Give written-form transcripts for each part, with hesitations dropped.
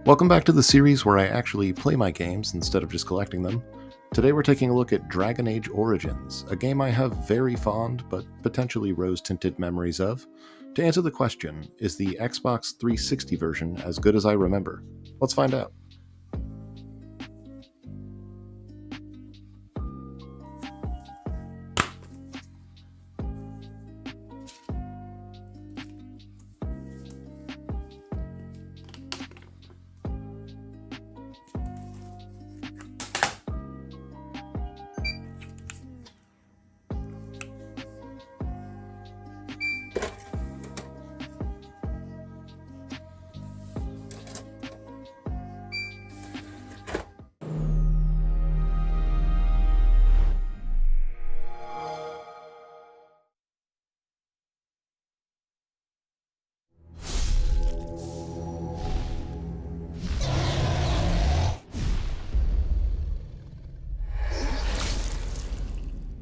Welcome back to the series where I actually play my games instead of just collecting them. Today we're taking a look at Dragonage Origins, a game I have very fond but potentially rose-tinted memories of. To answer the question, is the Xbox 360 version as good as I remember? Let's find out.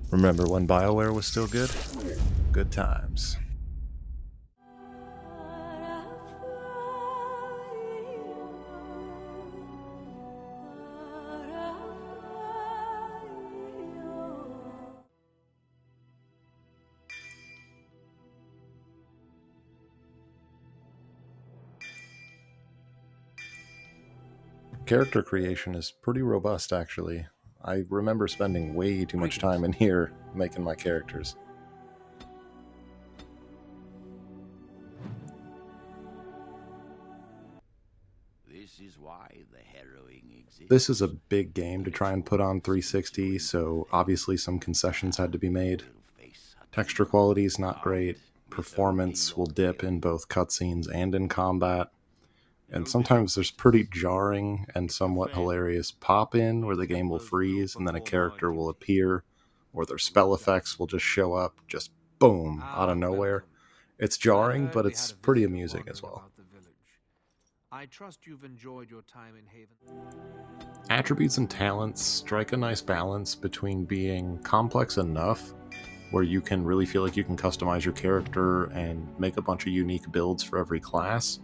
Remember when BioWare was still good? Good times. Character creation is pretty robust, actually. I remember spending way too much time in here making my characters. This is a big game to try and put on 360, so obviously some concessions had to be made. Texture quality is not great, performance will dip in both cutscenes and in combat, and sometimes there's pretty jarring and somewhat hilarious pop-in where the game will freeze and then a character will appear, or their spell effects will just show up, just boom, out of nowhere. It's jarring, but it's pretty amusing as well. I trust you've enjoyed your time in Haven. Attributes and talents strike a nice balance between being complex enough where you can really feel like you can customize your character and make a bunch of unique builds for every class,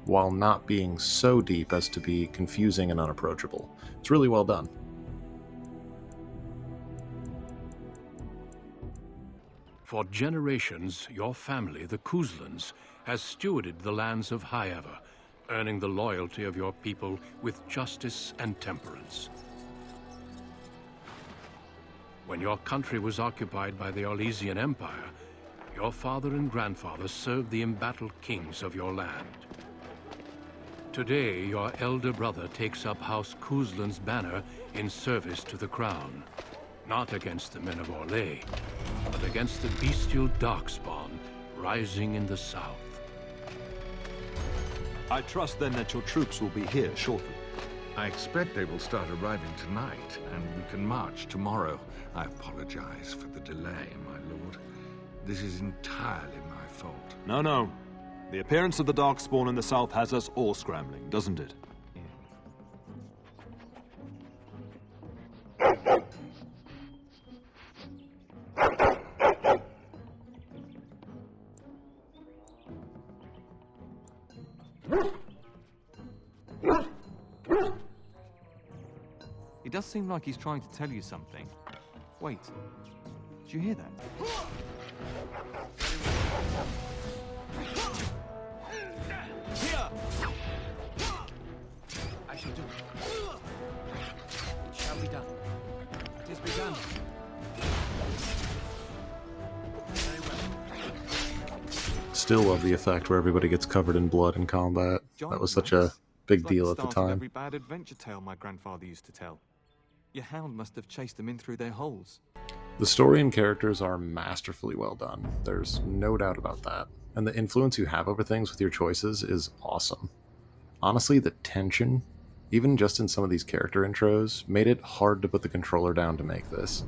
while not being so deep as to be confusing and unapproachable. It's really well done. For generations, your family, the Kuzlans, has stewarded the lands of Highever, earning the loyalty of your people with justice and temperance. When your country was occupied by the Orlesian Empire, your father and grandfather served the embattled kings of your land. Today, your elder brother takes up House Kuzlan's banner in service to the crown, not against the men of Orlais, but against the bestial darkspawn rising in the south. I trust then that your troops will be here shortly. I expect they will start arriving tonight, and we can march tomorrow. I apologize for the delay, my lord. This is entirely my fault. No. The appearance of the Darkspawn in the south has us all scrambling, doesn't it? It does seem like he's trying to tell you something. Wait, did you hear that? I shall do it. It shall be done. It is begun. Very well. Still love the effect where everybody gets covered in blood in combat. That was such a big deal at the time. Every bad adventure tale my grandfather used to tell. Your hound must have chased them in through their holes. The story and characters are masterfully well done. There's no doubt about that. And the influence you have over things with your choices is awesome. Honestly, the tension, even just in some of these character intros, made it hard to put the controller down to make this.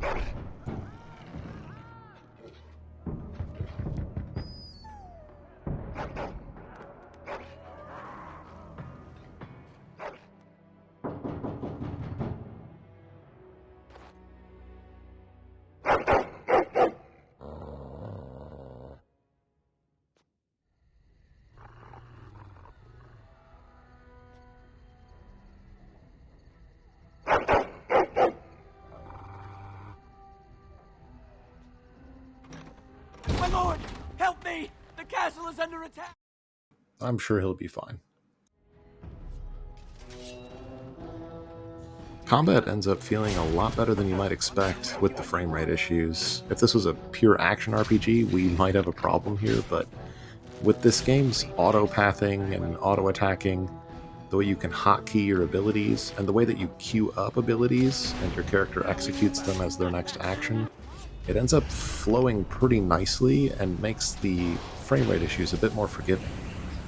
Lord, help me! The castle is under attack! I'm sure he'll be fine. Combat ends up feeling a lot better than you might expect with the frame rate issues. If this was a pure action RPG, we might have a problem here, but with this game's auto-pathing and auto-attacking, the way you can hotkey your abilities, and the way that you queue up abilities and your character executes them as their next action, it ends up flowing pretty nicely and makes the frame rate issues a bit more forgiving.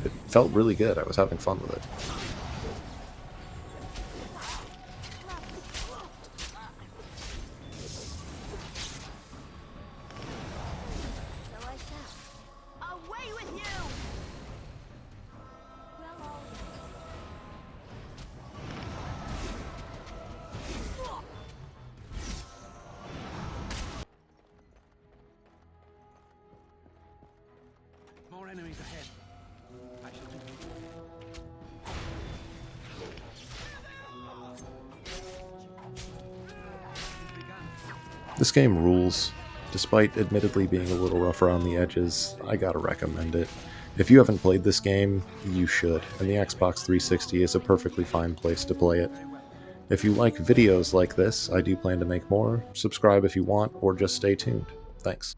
It felt really good. I was having fun with it. Away with you! More enemies ahead. I shall do. This game rules. Despite admittedly being a little rough around the edges, I gotta recommend it. If you haven't played this game, you should, and the Xbox 360 is a perfectly fine place to play it. If you like videos like this, I do plan to make more. Subscribe if you want, or just stay tuned. Thanks.